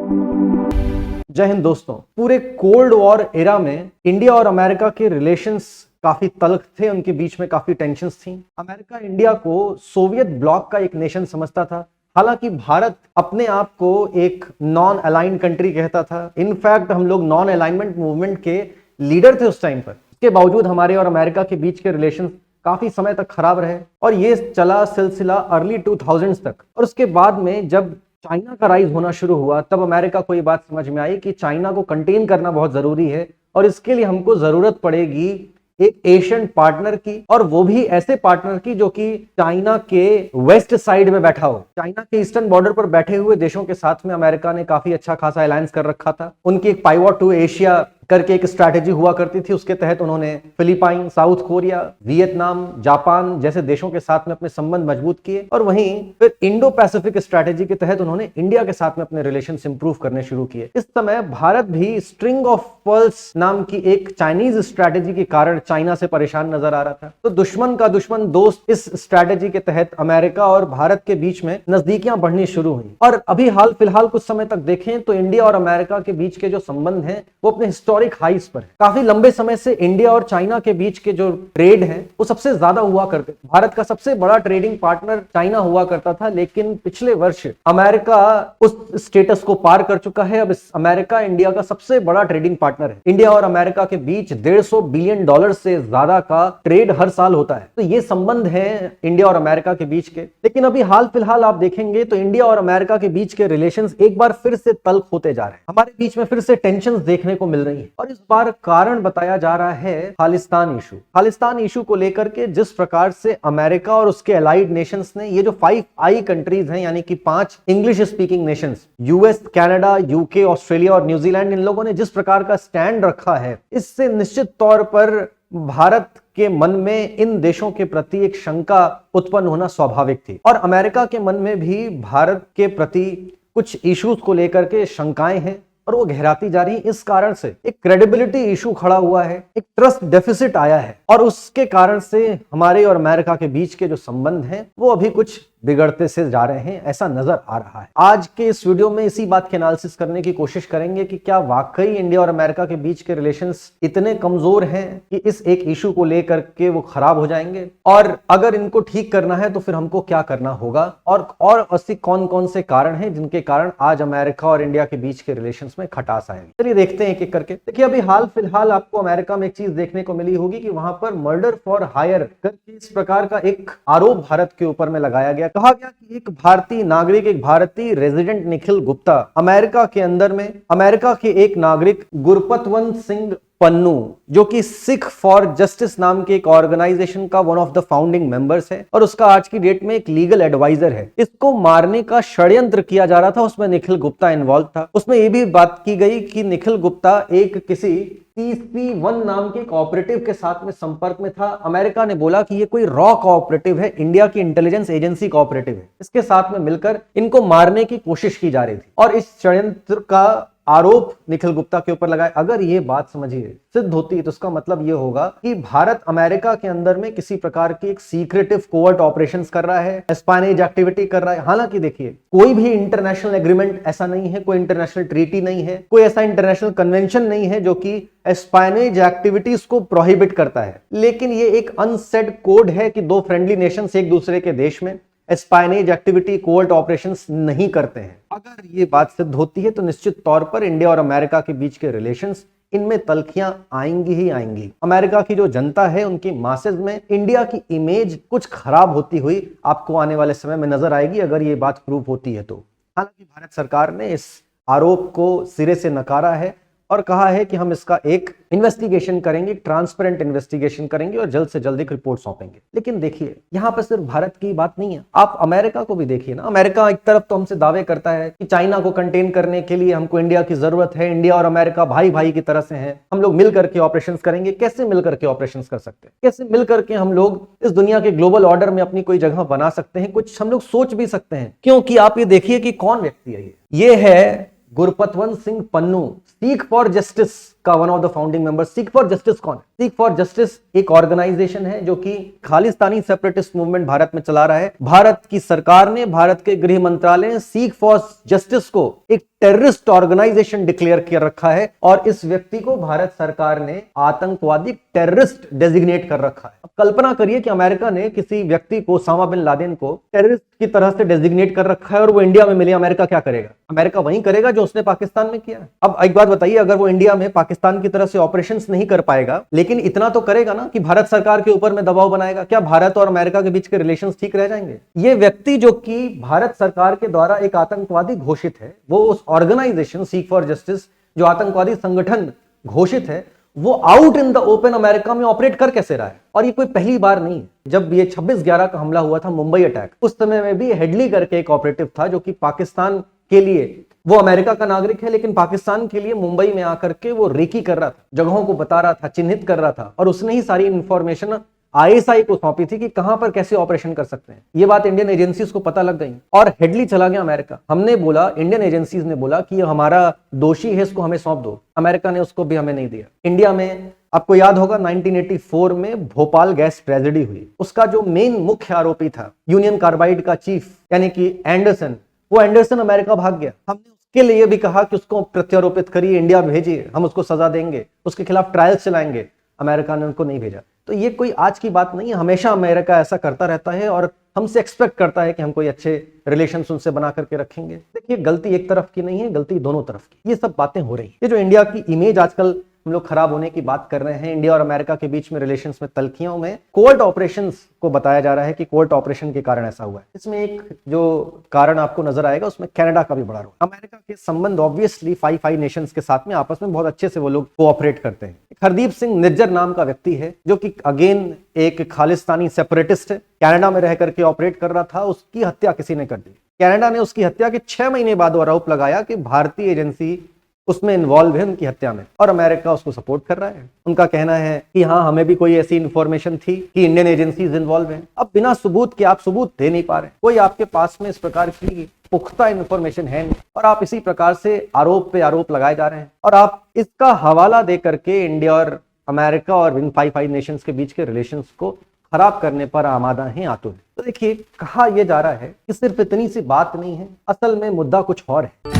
जय हिंद दोस्तों। पूरे कोल्ड वॉर एरा में इंडिया और अमेरिका के रिलेशंस काफी तल्ख थे, उनके बीच में काफी टेंशन्स थी। अमेरिका इंडिया को सोवियत ब्लॉक का एक नेशन समझता था, हालांकि भारत अपने आप को एक नॉन अलाइंड कंट्री कहता था। इनफैक्ट हम लोग नॉन अलाइनमेंट मूवमेंट के लीडर थे उस टाइम पर। इसके बावजूद हमारे और अमेरिका के बीच के रिलेशंस काफी समय तक खराब रहे और ये चला सिलसिला अर्ली 2000s तक। और उसके बाद में जब चाइना का राइज होना शुरू हुआ तब अमेरिका को ये बात समझ में आई कि चाइना को कंटेन करना बहुत जरूरी है और इसके लिए हमको जरूरत पड़ेगी एक एशियन पार्टनर की, और वो भी ऐसे पार्टनर की जो कि चाइना के वेस्ट साइड में बैठा हो। चाइना के ईस्टर्न बॉर्डर पर बैठे हुए देशों के साथ में अमेरिका ने काफी अच्छा खासा अलायंस कर रखा था। उनकी एक पाइवॉट टू एशिया करके एक स्ट्रैटेजी हुआ करती थी, उसके तहत उन्होंने Philippine, south Korea, Vietnam, Japan जैसे देशों के साथ में अपने संबंध मजबूत किए। और वहीं फिर इंडो पैसिफिक स्ट्रैटेजी के तहत उन्होंने इंडिया के साथ में अपने रिलेशंस इंप्रूव करने शुरू किए। इस समय भारत भी स्ट्रिंग ऑफ पर्ल्स नाम की एक चाइनीज स्ट्रैटेजी के कारण चाइना से परेशान नजर आ रहा था। तो दुश्मन का दुश्मन दोस्त इस स्ट्रैटेजी के तहत अमेरिका और भारत के बीच में नजदीकियां बढ़नी शुरू हुई। और अभी हाल फिलहाल कुछ समय तक देखें तो इंडिया और अमेरिका के बीच के जो संबंध हैं वो अपने हिस्टोरिक हाइस पर है। काफी लंबे समय से इंडिया और चाइना के बीच के जो ट्रेड है वो सबसे ज्यादा हुआ करते थे। भारत का सबसे बड़ा ट्रेडिंग पार्टनर चाइना हुआ करता था, लेकिन पिछले वर्ष अमेरिका उस स्टेटस को पार कर चुका है। अब अमेरिका इंडिया का सबसे बड़ा ट्रेडिंग पार्टनर है। इंडिया और अमेरिका के बीच $150 बिलियन से ज्यादा का ट्रेड हर साल होता है। तो ये संबंध है इंडिया और अमेरिका के बीच के। लेकिन अभी हाल फिलहाल आप देखेंगे तो इंडिया और अमेरिका के बीच के रिलेशंस एक बार फिर से तल्ख होते जा रहे हैं। हमारे बीच में फिर से टेंशंस देखने को मिल रही है और इस बार कारण बताया जा रहा है खालिस्तान इशू। खालिस्तान इशू को लेकर के जिस प्रकार से अमेरिका और उसके अलाइड नेशंस ने, ये जो 5 कंट्रीज हैं यानी कि 5 English speaking Nations, US, Canada, UK, Australia और न्यूजीलैंड, इन लोगों ने जिस प्रकार का स्टैंड रखा है, इससे निश्चित तौर पर भारत के मन में इन देशों के प्रति एक शंका उत्पन्न होना स्वाभाविक थी। और अमेरिका के मन में भी भारत के प्रति कुछ इश्यूज को लेकर के शंकाएं हैं और वो गहराती जा रही है। इस कारण से एक क्रेडिबिलिटी इशू खड़ा हुआ है, एक ट्रस्ट डेफिसिट आया है और उसके कारण से हमारे और अमेरिका के बीच के जो संबंध हैं वो अभी कुछ बिगड़ते से जा रहे हैं, ऐसा नजर आ रहा है। आज के इस वीडियो में इसी बात की एनालिसिस करने की कोशिश करेंगे कि क्या वाकई इंडिया और अमेरिका के बीच के रिलेशंस इतने कमजोर हैं कि इस एक इशू को लेकर के वो खराब हो जाएंगे, और अगर इनको ठीक करना है तो फिर हमको क्या करना होगा, और ऐसे कौन कौन से कारण हैं जिनके कारण आज अमेरिका और इंडिया के बीच के रिलेशंस में खटास आएंगे। चलिए देखते हैं एक एक करके। देखिए अभी हाल फिलहाल आपको अमेरिका में एक चीज देखने को मिली होगी कि वहां पर मर्डर फॉर हायर करके इस प्रकार का एक आरोप भारत के ऊपर में लगाया गया। कहा गया कि एक भारतीय नागरिक, एक भारतीय रेजिडेंट निखिल गुप्ता अमेरिका के अंदर में अमेरिका के एक नागरिक गुरपतवंत सिंह पन्नू, जो कि सिख फॉर जस्टिस नाम के एक ऑर्गेनाइजेशन का one of the founding members है और उसका आज की डेट में एक लीगल एडवाइजर है, इसको मारने का षड्यंत्र किया जा रहा था। उसमें निखिल गुप्ता इन्वॉल्व था। उसमें यह भी बात की गई कि निखिल गुप्ता एक किसी TC1 नाम के कोऑपरेटिव के साथ में संपर्क में था। अमेरिका ने बोला कि ये कोई रॉ कोऑपरेटिव है, इंडिया की इंटेलिजेंस एजेंसी कोऑपरेटिव है, इसके साथ में मिलकर इनको मारने की कोशिश की जा रही थी और इस षड्यंत्र का आरोप निखिल गुप्ता के ऊपर लगाए। अगर ये बात समझिए सिद्ध होती है तो उसका मतलब ये होगा कि भारत अमेरिका के अंदर में किसी प्रकार की एक सीक्रेटिव कोवर्ट ऑपरेशंस कर रहा है, एस्पाइनेज एक्टिविटी कर रहा है। हालांकि देखिए कोई भी इंटरनेशनल एग्रीमेंट ऐसा नहीं है, कोई इंटरनेशनल ट्रीटी नहीं है, कोई ऐसा इंटरनेशनल कन्वेंशन नहीं है जो कि एस्पाइनेज एक्टिविटीज को प्रोहिबिट करता है। लेकिन ये एक अनसेड कोड है कि दो फ्रेंडली नेशंस एक दूसरे के देश में एस्पाइनेज एक्टिविटी, कोवर्ट ऑपरेशंस नहीं करते हैं। अगर ये बात सिद्ध होती है तो निश्चित तौर पर इंडिया और अमेरिका के बीच के रिलेशंस, इनमें तल्खियां आएंगी ही आएंगी। अमेरिका की जो जनता है उनकी मासेज में इंडिया की इमेज कुछ खराब होती हुई आपको आने वाले समय में नजर आएगी, अगर ये बात प्रूव होती है तो। हालांकि भारत सरकार ने इस आरोप को सिरे से नकारा है और कहा है कि हम इसका एक इन्वेस्टिगेशन करेंगे, ट्रांसपेरेंट इन्वेस्टिगेशन करेंगे और जल्द से जल्द एक रिपोर्ट सौंपेंगे। लेकिन देखिए यहां पर सिर्फ भारत की बात नहीं है, आप अमेरिका को भी देखिए ना। अमेरिका एक तरफ तो हमसे दावे करता है कि चाइना को कंटेन करने के लिए हमको इंडिया की जरूरत है, इंडिया और अमेरिका भाई भाई की तरह से हैं, हम लोग मिलकर के ऑपरेशंस करेंगे। कैसे मिलकर के ऑपरेशंस कर सकते हैं, कैसे मिलकर के हम लोग इस दुनिया के ग्लोबल ऑर्डर में अपनी कोई जगह बना सकते हैं, कुछ हम लोग सोच भी सकते हैं। क्योंकि आप ये देखिए कि कौन व्यक्ति है, ये है गुरपतवंत सिंह पन्नू, सीख फॉर जस्टिस का one of the founding member. सीख फॉर जस्टिस कौन है? सीख फॉर जस्टिस एक ऑर्गेनाइजेशन है जो कि खालिस्तानी सेपरेटिस्ट मूवमेंट भारत में चला रहा है। भारत की सरकार ने, भारत के गृह मंत्रालय ने सीख फॉर जस्टिस को एक टेररिस्ट ऑर्गेनाइजेशन डिक्लेयर कर रखा है और इस व्यक्ति को भारत सरकार ने आतंकवादी टेररिस्ट डेजिग्नेट कर रखा है। अब कल्पना करिए कि अमेरिका ने किसी व्यक्ति को, ओसामा बिन लादेन को, टेररिस्ट की तरह से डेजिग्नेट कर रखा है और वो इंडिया में मिले, अमेरिका क्या करेगा? अमेरिका वही करेगा जो उसने पाकिस्तान में किया। अब एक बात बताइए, अगर वो इंडिया में पाकिस्तान की तरह से ऑपरेशंस नहीं कर पाएगा, लेकिन इतना तो करेगा ना कि भारत सरकार के ऊपर में दबाव बनाएगा, क्या भारत और अमेरिका के बीच के रिलेशंस ठीक रह जाएंगे? ये व्यक्ति जो कि भारत सरकार के द्वारा एक आतंकवादी घोषित है, वो उस ऑर्गेनाइजेशन सीख फॉर जस्टिस जो आतंकवादी संगठन घोषित है, वो out in the open America में ऑपरेट कर कैसे रहा है? और ये कोई पहली बार नहीं है। जब ये 26/11 का हमला हुआ था, मुंबई अटैक, उस समय में भी हेडली करके एक ऑपरेटिव था जो कि पाकिस्तान के लिए, वो अमेरिका का नागरिक है लेकिन पाकिस्तान के लिए मुंबई में आकर के वो रेकी कर रहा था, जगहों को बता रहा था, चिन्हित कर रहा था, और उसने ही सारी इंफॉर्मेशन आईएसआई को सौंपी थी कि कहां पर कैसे ऑपरेशन कर सकते हैं। ये बात इंडियन एजेंसीज को पता लग गई और हेडली चला गया अमेरिका। हमने बोला, इंडियन एजेंसीज ने बोला कि ये हमारा दोषी है, इसको हमें सौंप दो। अमेरिका ने उसको भी हमें नहीं दिया। इंडिया में आपको याद होगा 1984 में भोपाल गैस ट्रेजेडी हुई, उसका जो मेन मुख्य आरोपी था यूनियन कार्बाइड का चीफ यानी कि एंडरसन, वो एंडरसन अमेरिका भाग गया। हमने उसके लिए भी कहा कि उसको प्रत्यारोपित करिए, इंडिया भेजिए, हम उसको सजा देंगे, उसके खिलाफ ट्रायल्स चलाएंगे। अमेरिका ने उनको नहीं भेजा। तो ये कोई आज की बात नहीं है, हमेशा अमेरिका ऐसा करता रहता है और हमसे एक्सपेक्ट करता है कि हम कोई अच्छे रिलेशंस उनसे बना करके रखेंगे। देखिए, गलती एक तरफ की नहीं है, गलती दोनों तरफ की। ये सब बातें हो रही है। ये जो इंडिया की इमेज आजकल हम लोग खराब होने की बात कर रहे हैं, इंडिया और अमेरिका के बीच में रिलेशंस में तल्खियों में कोर्ट ऑपरेशंस को बताया जा रहा है कि कोर्ट ऑपरेशन के कारण ऐसा हुआ है। इसमें एक जो कारण आपको नजर आएगा उसमें कनाडा का भी बड़ा रोल। अमेरिका के संबंध ऑब्वियसली 5 नेशंस के साथ में आपस में बहुत अच्छे से वो लोग कोऑपरेट करते हैं। हरदीप सिंह निज्जर नाम का व्यक्ति है जो कि अगेन एक खालिस्तानी सेपरेटिस्ट है, कनाडा में रह करके ऑपरेट कर रहा था। उसकी हत्या किसी ने कर दी। कनाडा ने उसकी हत्या के 6 महीने बाद आरोप लगाया कि भारतीय एजेंसी उसमें इन्वॉल्व है, उनकी हत्या में, और अमेरिका उसको सपोर्ट कर रहा है। उनका कहना है कि हाँ, हमें भी कोई ऐसी इंफॉर्मेशन थी कि इंडियन एजेंसीज इन्वॉल्व हैं। अब बिना सबूत के आप सबूत दे नहीं पा रहे, कोई आपके पास में इस प्रकार की पुख्ता इंफॉर्मेशन है नहीं, और आप इसी प्रकार से आरोप पे आरोप लगाए जा रहे हैं और आप इसका हवाला दे करके इंडिया और अमेरिका और इन 5 नेशंस के बीच के रिलेशंस को खराब करने पर आमादा हैं, आतुर। तो देखिए, कहा यह जा रहा है कि सिर्फ इतनी सी बात नहीं है, असल में मुद्दा कुछ और है।